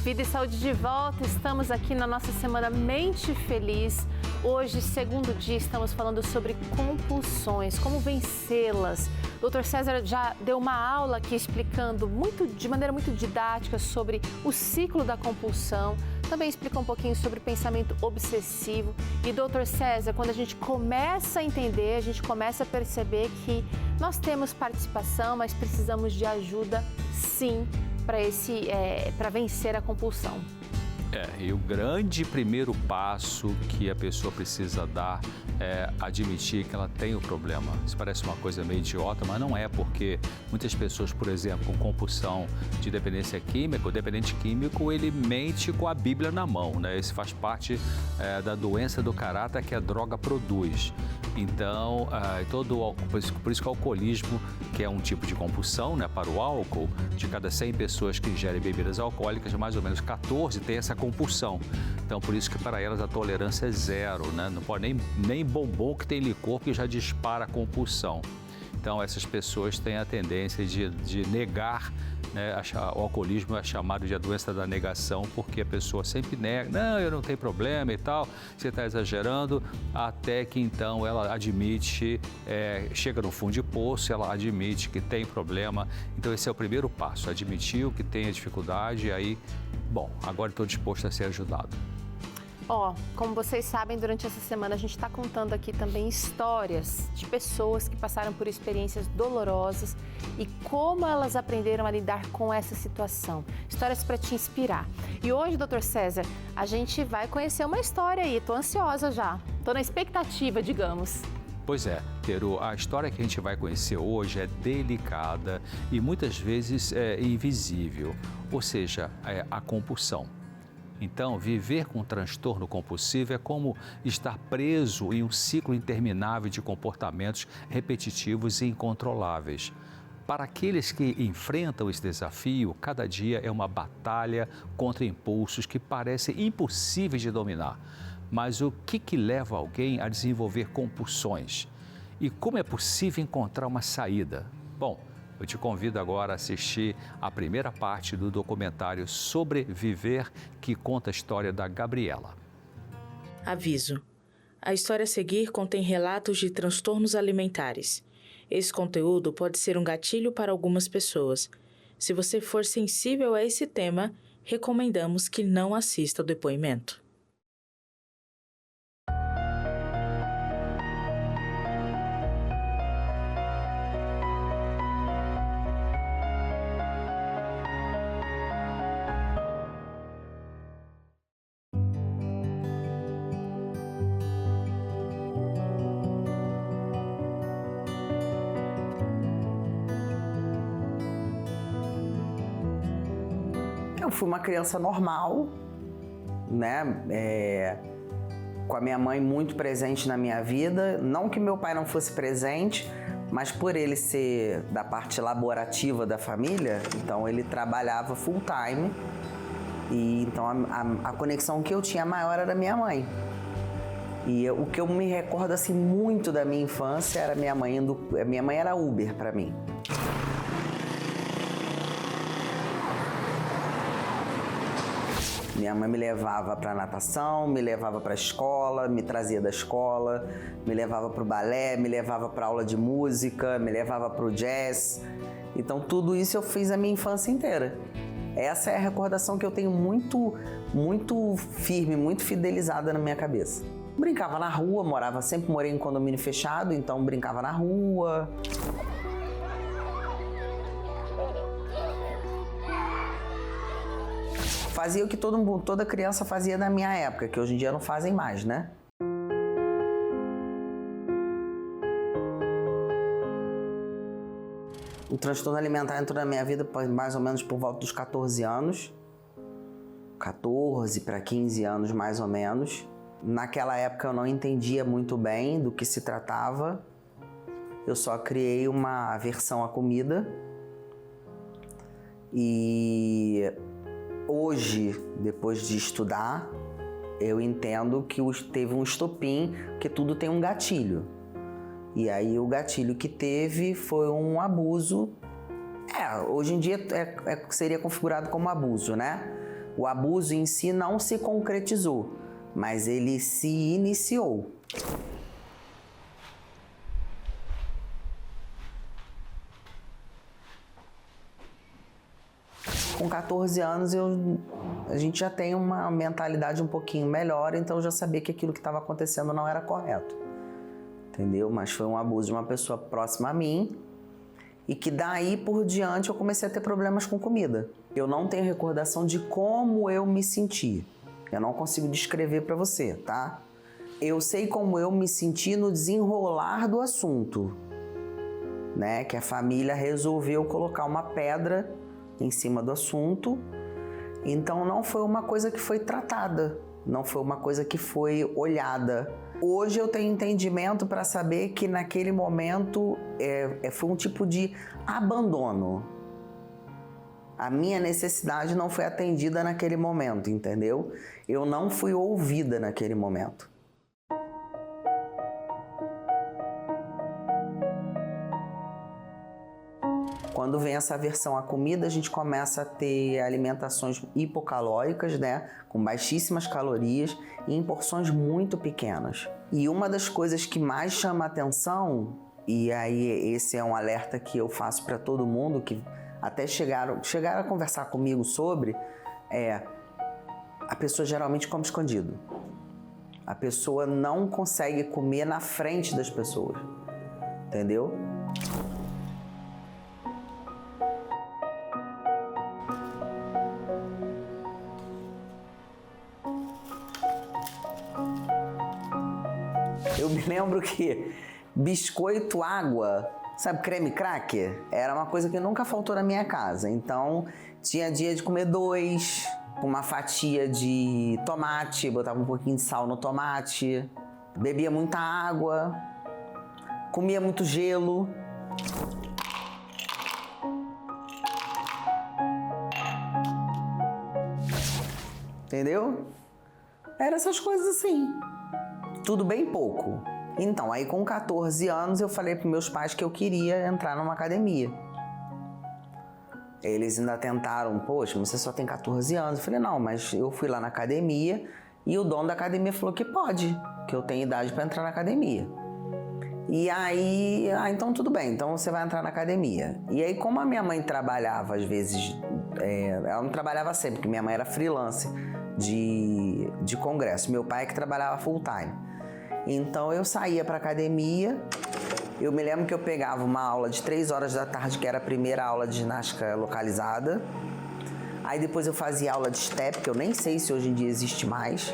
Vida e Saúde de volta, estamos aqui na nossa semana Mente Feliz. Hoje, segundo dia, estamos falando sobre compulsões, como vencê-las. Dr. César já deu uma aula aqui explicando de maneira muito didática sobre o ciclo da compulsão. Também explica um pouquinho sobre pensamento obsessivo. E, Dr. César, quando a gente começa a entender, a gente começa a perceber que nós temos participação, mas precisamos de ajuda, sim, para vencer a compulsão. E o grande primeiro passo que a pessoa precisa dar é admitir que ela tem o problema. Isso parece uma coisa meio idiota, mas não é, porque muitas pessoas, por exemplo, com compulsão de dependência química, o dependente químico, ele mente com a Bíblia na mão, né? Isso faz parte da doença do caráter que a droga produz. Então, por isso que o alcoolismo, que é um tipo de compulsão, né, para o álcool, de cada 100 pessoas que ingerem bebidas alcoólicas, mais ou menos 14 têm essa compulsão. Então, por isso que para elas a tolerância é zero, né? Não pode nem bombom que tem licor que já dispara a compulsão. Então, essas pessoas têm a tendência de negar, né? O alcoolismo é chamado de a doença da negação, porque a pessoa sempre nega, não, eu não tenho problema e tal, você está exagerando, até que então ela admite, chega no fundo de poço, ela admite que tem problema. Então esse é o primeiro passo, admitir que tem a dificuldade e aí, bom, agora estou disposto a ser ajudado. Como vocês sabem, durante essa semana a gente está contando aqui também histórias de pessoas que passaram por experiências dolorosas e como elas aprenderam a lidar com essa situação. Histórias para te inspirar. E hoje, Dr. César, a gente vai conhecer uma história aí. Estou ansiosa já. Estou na expectativa, digamos. Pois é, Teru, a história que a gente vai conhecer hoje é delicada e muitas vezes é invisível, ou seja, é a compulsão. Então, viver com transtorno compulsivo é como estar preso em um ciclo interminável de comportamentos repetitivos e incontroláveis. Para aqueles que enfrentam esse desafio, cada dia é uma batalha contra impulsos que parecem impossíveis de dominar. Mas o que leva alguém a desenvolver compulsões? E como é possível encontrar uma saída? Bom, eu te convido agora a assistir a primeira parte do documentário Sobreviver, que conta a história da Gabriela. Aviso: a história a seguir contém relatos de transtornos alimentares. Esse conteúdo pode ser um gatilho para algumas pessoas. Se você for sensível a esse tema, recomendamos que não assista o depoimento. Eu fui uma criança normal, né? Com a minha mãe muito presente na minha vida. Não que meu pai não fosse presente, mas por ele ser da parte laborativa da família, então ele trabalhava full time. E então a conexão que eu tinha maior era minha mãe. E o que eu me recordo assim muito da minha infância era minha mãe indo. Minha mãe era Uber para mim. Minha mãe me levava para natação, me levava para a escola, me trazia da escola, me levava para o balé, me levava para aula de música, me levava para o jazz. Então tudo isso eu fiz a minha infância inteira. Essa é a recordação que eu tenho muito firme, muito fidelizada na minha cabeça. Brincava na rua, sempre morei em condomínio fechado, então brincava na rua. Fazia o que toda criança fazia na minha época, que hoje em dia não fazem mais, né? O transtorno alimentar entrou na minha vida mais ou menos por volta dos 14 anos. 14 para 15 anos, mais ou menos. Naquela época eu não entendia muito bem do que se tratava. Eu só criei uma aversão à comida. E hoje, depois de estudar, eu entendo que teve um estopim, que tudo tem um gatilho. E aí o gatilho que teve foi um abuso. Hoje em dia seria configurado como abuso, né? O abuso em si não se concretizou, mas ele se iniciou. Com 14 anos a gente já tem uma mentalidade um pouquinho melhor, então eu já sabia que aquilo que estava acontecendo não era correto. Entendeu? Mas foi um abuso de uma pessoa próxima a mim e que daí por diante eu comecei a ter problemas com comida. Eu não tenho recordação de como eu me senti. Eu não consigo descrever para você, tá? Eu sei como eu me senti no desenrolar do assunto, né? Que a família resolveu colocar uma pedra em cima do assunto, então não foi uma coisa que foi tratada, não foi uma coisa que foi olhada. Hoje eu tenho entendimento para saber que naquele momento foi um tipo de abandono. A minha necessidade não foi atendida naquele momento, entendeu? Eu não fui ouvida naquele momento. Quando vem essa aversão à comida, a gente começa a ter alimentações hipocalóricas, né? Com baixíssimas calorias e em porções muito pequenas. E uma das coisas que mais chama a atenção, e aí esse é um alerta que eu faço para todo mundo, que até chegaram a conversar comigo sobre, a pessoa geralmente come escondido. A pessoa não consegue comer na frente das pessoas, entendeu? Eu me lembro que biscoito, água, sabe, creme cracker, era uma coisa que nunca faltou na minha casa. Então, tinha dia de comer 2, uma fatia de tomate, botava um pouquinho de sal no tomate, bebia muita água, comia muito gelo. Entendeu? Eram essas coisas assim. Tudo bem pouco. Então, aí com 14 anos eu falei para meus pais que eu queria entrar numa academia. Eles ainda tentaram, poxa, mas você só tem 14 anos. Eu falei, não, mas eu fui lá na academia e o dono da academia falou que pode, que eu tenho idade para entrar na academia. E aí, então tudo bem, então você vai entrar na academia. E aí, como a minha mãe trabalhava às vezes, ela não trabalhava sempre, porque minha mãe era freelance de congresso, meu pai é que trabalhava full time. Então eu saía para academia, eu me lembro que eu pegava uma aula de 3 horas da tarde, que era a primeira aula de ginástica localizada. Aí depois eu fazia aula de step, que eu nem sei se hoje em dia existe mais.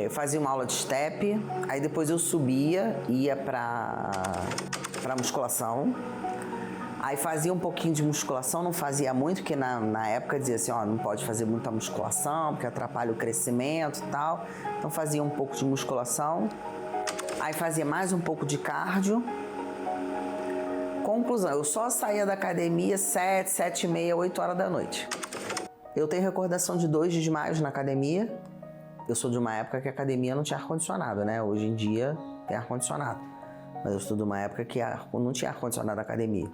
Eu fazia uma aula de step, aí depois eu subia, ia para musculação. Aí fazia um pouquinho de musculação, não fazia muito, porque na época dizia assim, ó, não pode fazer muita musculação, porque atrapalha o crescimento e tal. Então fazia um pouco de musculação. Aí fazia mais um pouco de cardio. Conclusão, eu só saía da academia 7, 7h30, 8 horas da noite. Eu tenho recordação de 2 desmaios na academia. Eu sou de uma época que a academia não tinha ar-condicionado, né? Hoje em dia tem ar-condicionado. Mas eu sou de uma época que não tinha ar-condicionado na academia.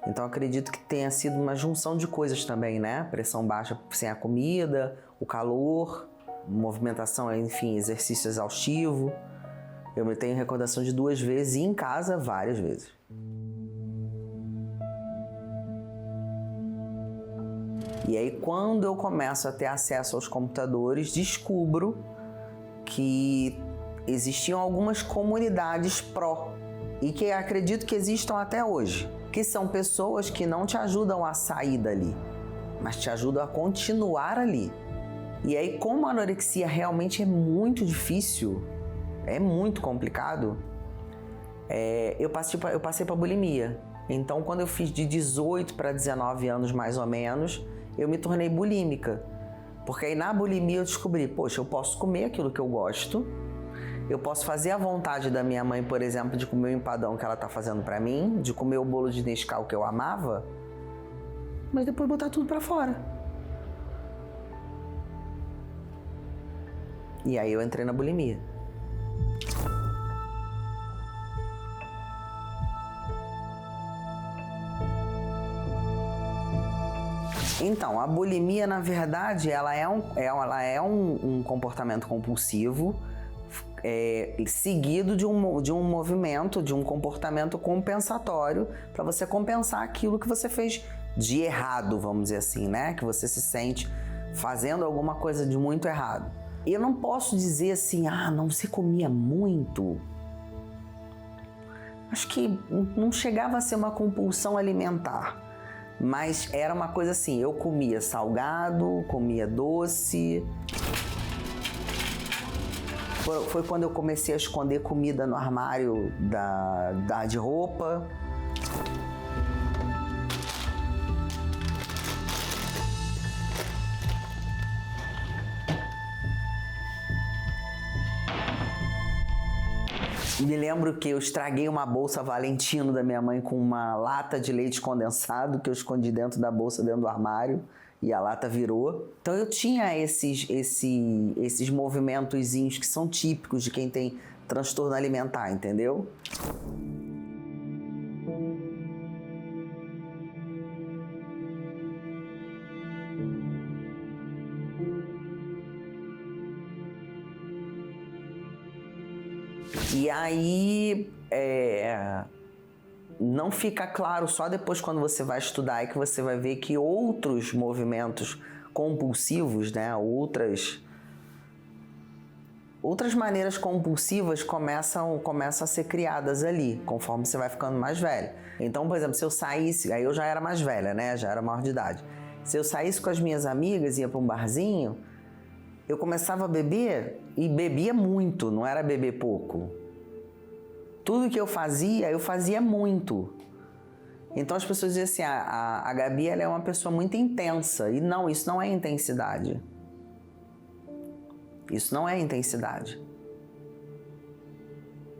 Então acredito que tenha sido uma junção de coisas também, né? Pressão baixa sem a comida, o calor, movimentação, enfim, exercício exaustivo. Eu me tenho recordação de 2 vezes e em casa várias vezes. E aí quando eu começo a ter acesso aos computadores, descubro que existiam algumas comunidades pró e que acredito que existam até hoje, que são pessoas que não te ajudam a sair dali, mas te ajudam a continuar ali. E aí, como a anorexia realmente é muito difícil, é muito complicado, eu passei para bulimia. Então, quando eu fiz de 18 para 19 anos, mais ou menos, eu me tornei bulímica. Porque aí na bulimia eu descobri, poxa, eu posso comer aquilo que eu gosto, eu posso fazer a vontade da minha mãe, por exemplo, de comer o empadão que ela tá fazendo pra mim, de comer o bolo de Nescau que eu amava, mas depois botar tudo pra fora. E aí eu entrei na bulimia. Então, a bulimia, na verdade, ela é um comportamento compulsivo seguido de um movimento, de um comportamento compensatório para você compensar aquilo que você fez de errado, vamos dizer assim, né? Que você se sente fazendo alguma coisa de muito errado. E eu não posso dizer assim, não, você comia muito. Acho que não chegava a ser uma compulsão alimentar, mas era uma coisa assim, eu comia salgado, comia doce. Foi quando eu comecei a esconder comida no armário de roupa. Me lembro que eu estraguei uma bolsa Valentino da minha mãe com uma lata de leite condensado que eu escondi dentro da bolsa, dentro do armário, e a lata virou. Então eu tinha esses movimentozinhos que são típicos de quem tem transtorno alimentar, entendeu? E aí, não fica claro só depois quando você vai estudar, é que você vai ver que outros movimentos compulsivos, né, outras maneiras compulsivas começam a ser criadas ali, conforme você vai ficando mais velho. Então, por exemplo, se eu saísse, aí eu já era mais velha, né, já era maior de idade. Se eu saísse com as minhas amigas e ia para um barzinho, eu começava a beber e bebia muito, não era beber pouco. Tudo que eu fazia muito. Então as pessoas diziam assim, a Gabi ela é uma pessoa muito intensa. E não, isso não é intensidade. Isso não é intensidade.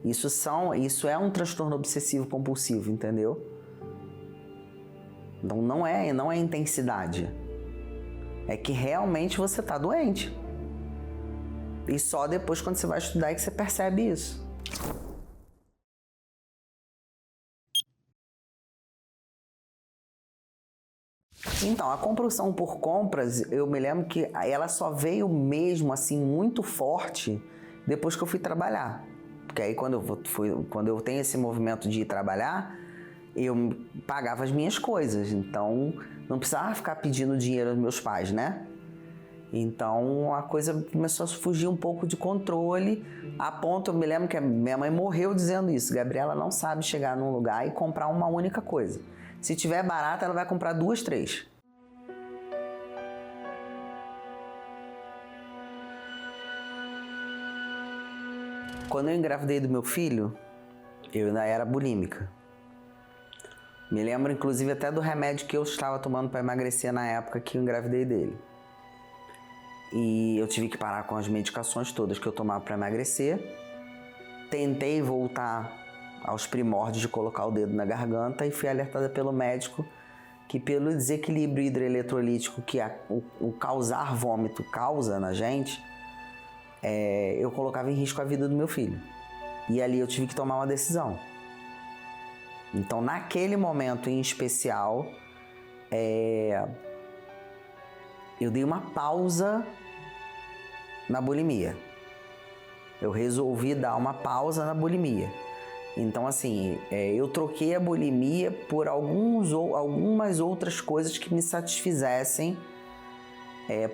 Isso é um transtorno obsessivo compulsivo, entendeu? Então não é intensidade. É que realmente você está doente. E só depois, quando você vai estudar, é que você percebe isso. Então, a compulsão por compras, eu me lembro que ela só veio mesmo assim muito forte depois que eu fui trabalhar. Porque aí quando eu tenho esse movimento de ir trabalhar, eu pagava as minhas coisas. Então, não precisava ficar pedindo dinheiro aos meus pais, né? Então, a coisa começou a fugir um pouco de controle, a ponto, eu me lembro que a minha mãe morreu dizendo isso. Gabriela não sabe chegar num lugar e comprar uma única coisa. Se tiver barata, ela vai comprar 2, 3. Quando eu engravidei do meu filho, eu ainda era bulímica. Me lembro, inclusive, até do remédio que eu estava tomando para emagrecer na época que eu engravidei dele. E eu tive que parar com as medicações todas que eu tomava para emagrecer. Tentei voltar aos primórdios de colocar o dedo na garganta e fui alertada pelo médico que pelo desequilíbrio hidroeletrolítico que o causar vômito causa na gente, eu colocava em risco a vida do meu filho. E ali eu tive que tomar uma decisão. Então, naquele momento em especial, eu dei uma pausa na bulimia. Eu resolvi dar uma pausa na bulimia. Então, assim, eu troquei a bulimia por algumas outras coisas que me satisfizessem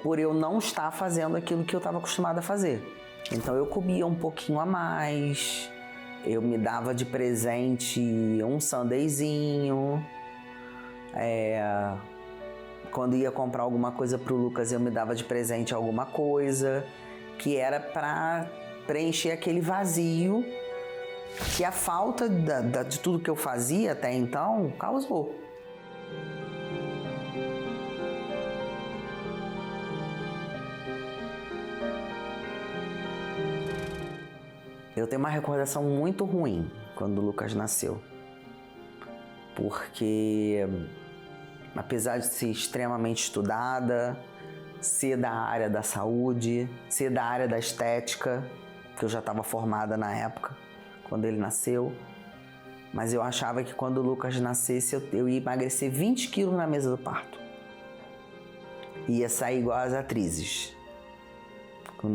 por eu não estar fazendo aquilo que eu estava acostumada a fazer. Então, eu comia um pouquinho a mais, eu me dava de presente um sundaezinho, quando ia comprar alguma coisa para o Lucas, eu me dava de presente alguma coisa, que era para preencher aquele vazio que a falta de tudo que eu fazia até então causou. Eu tenho uma recordação muito ruim quando o Lucas nasceu, porque apesar de ser extremamente estudada, ser da área da saúde, ser da área da estética, que eu já estava formada na época, quando ele nasceu, mas eu achava que quando o Lucas nascesse eu ia emagrecer 20 quilos na mesa do parto. Ia sair igual as atrizes,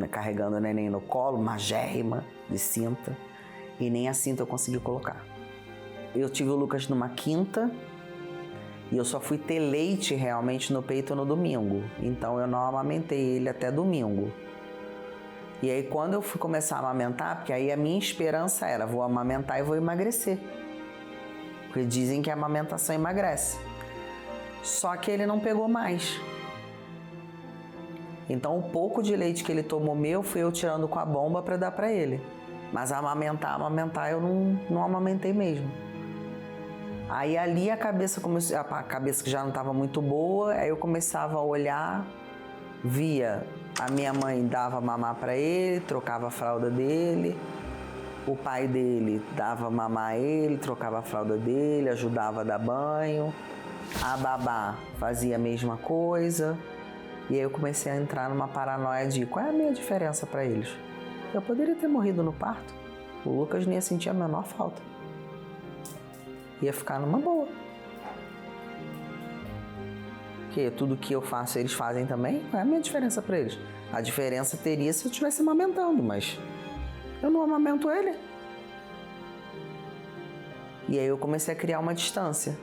carregando o neném no colo, magérrima, de cinta, e nem a cinta eu consegui colocar. Eu tive o Lucas numa quinta e eu só fui ter leite realmente no peito no domingo, então eu não amamentei ele até domingo. E aí quando eu fui começar a amamentar, porque aí a minha esperança era, vou amamentar e vou emagrecer, porque dizem que a amamentação emagrece. Só que ele não pegou mais. Então, o pouco de leite que ele tomou meu, fui eu tirando com a bomba para dar para ele. Mas amamentar, eu não amamentei mesmo. Aí ali a cabeça que já não estava muito boa, aí eu começava a olhar, via a minha mãe dava mamar para ele, trocava a fralda dele, o pai dele dava mamar a ele, trocava a fralda dele, ajudava a dar banho, a babá fazia a mesma coisa. E aí eu comecei a entrar numa paranoia de qual é a minha diferença para eles. Eu poderia ter morrido no parto, o Lucas não ia sentir a menor falta. Ia ficar numa boa. Porque tudo que eu faço eles fazem também, qual é a minha diferença para eles? A diferença teria se eu estivesse amamentando, mas eu não amamento ele. E aí eu comecei a criar uma distância.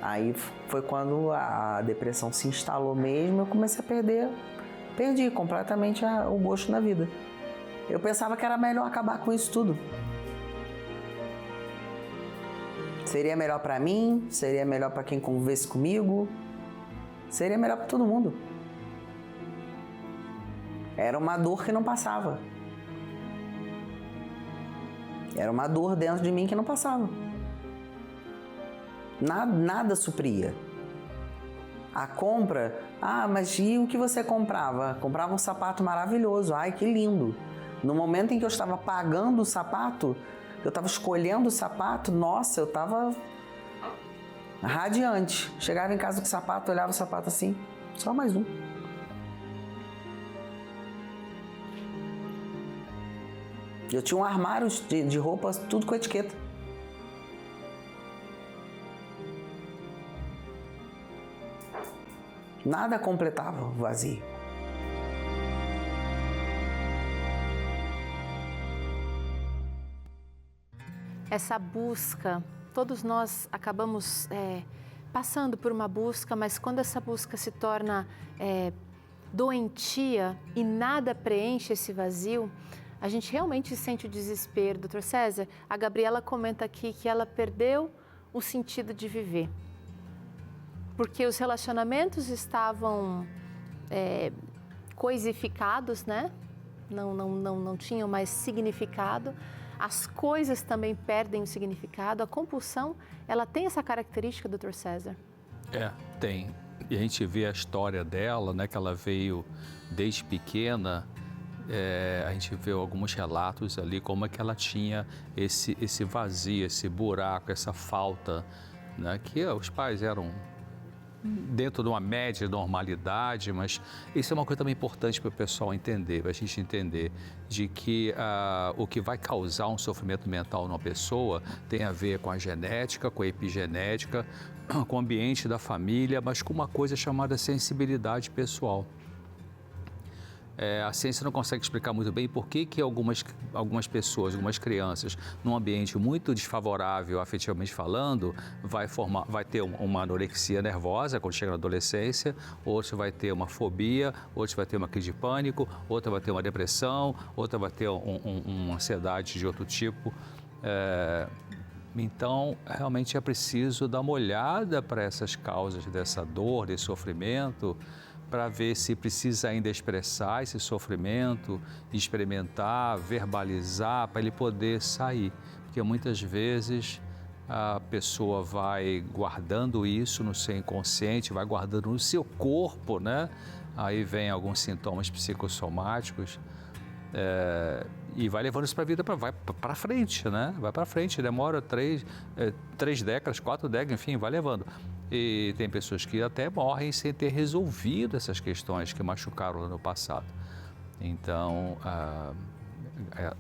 Aí foi quando a depressão se instalou mesmo, eu comecei a perdi completamente o gosto na vida. Eu pensava que era melhor acabar com isso tudo. Seria melhor para mim, seria melhor para quem convivesse comigo, seria melhor para todo mundo. Era uma dor que não passava. Era uma dor dentro de mim que não passava. Nada supria. A compra, mas e o que você comprava? Comprava um sapato maravilhoso, ai que lindo. No momento em que eu estava pagando o sapato, eu estava escolhendo o sapato, nossa, eu estava radiante. Chegava em casa com o sapato, olhava o sapato assim, só mais um. Eu tinha um armário de roupas, tudo com etiqueta. Nada completava o vazio. Essa busca, todos nós acabamos passando por uma busca, mas quando essa busca se torna doentia e nada preenche esse vazio, a gente realmente sente o desespero. Doutor César, a Gabriela comenta aqui que ela perdeu o sentido de viver. Porque os relacionamentos estavam coisificados, né? Não tinham mais significado. As coisas também perdem o significado. A compulsão, ela tem essa característica, doutor César? Tem. E a gente vê a história dela, né? Que ela veio desde pequena. A gente vê alguns relatos ali, como é que ela tinha esse vazio, esse buraco, essa falta, né? Que os pais eram dentro de uma média de normalidade, mas isso é uma coisa também importante para o pessoal entender, para a gente entender de que o que vai causar um sofrimento mental numa pessoa tem a ver com a genética, com a epigenética, com o ambiente da família, mas com uma coisa chamada sensibilidade pessoal. A ciência não consegue explicar muito bem por que algumas pessoas, algumas crianças, num ambiente muito desfavorável, afetivamente falando, vai ter uma anorexia nervosa quando chega na adolescência, outro vai ter uma fobia, outro vai ter uma crise de pânico, outra vai ter uma depressão, outra vai ter uma ansiedade de outro tipo. Então, realmente é preciso dar uma olhada para essas causas dessa dor, desse sofrimento, para ver se precisa ainda expressar esse sofrimento, experimentar, verbalizar, para ele poder sair. Porque muitas vezes a pessoa vai guardando isso no seu inconsciente, vai guardando no seu corpo, né? Aí vem alguns sintomas psicossomáticos e vai levando isso para a vida, vai para frente, né? Vai para frente, demora 3 décadas, 4 décadas, enfim, vai levando. E tem pessoas que até morrem sem ter resolvido essas questões que machucaram no passado. Então,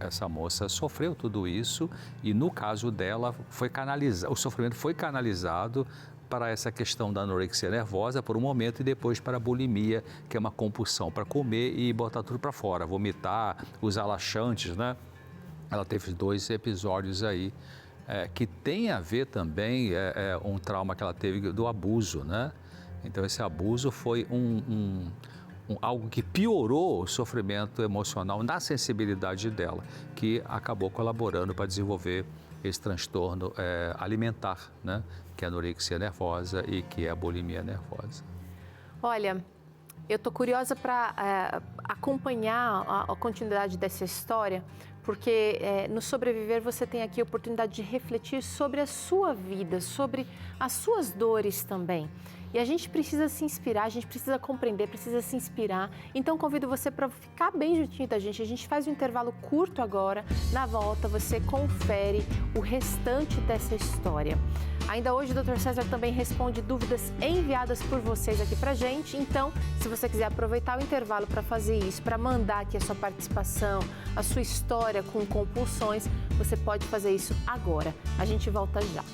essa moça sofreu tudo isso e no caso dela, o sofrimento foi canalizado para essa questão da anorexia nervosa por um momento e depois para a bulimia, que é uma compulsão para comer e botar tudo para fora, vomitar, usar laxantes, né? Ela teve 2 episódios aí que tem a ver também um trauma que ela teve do abuso, né? Então esse abuso foi algo que piorou o sofrimento emocional na sensibilidade dela, que acabou colaborando para desenvolver esse transtorno alimentar, né? Que é a anorexia nervosa e que é a bulimia nervosa. Olha, eu estou curiosa para acompanhar a continuidade dessa história, porque no Sobreviver você tem aqui a oportunidade de refletir sobre a sua vida, sobre as suas dores também. E a gente precisa se inspirar, a gente precisa compreender, precisa se inspirar. Então convido você para ficar bem juntinho da gente. A gente faz um intervalo curto agora. Na volta você confere o restante dessa história. Ainda hoje o Dr. César também responde dúvidas enviadas por vocês aqui pra gente. Então, se você quiser aproveitar o intervalo para fazer isso, para mandar aqui a sua participação, a sua história com compulsões, você pode fazer isso agora. A gente volta já.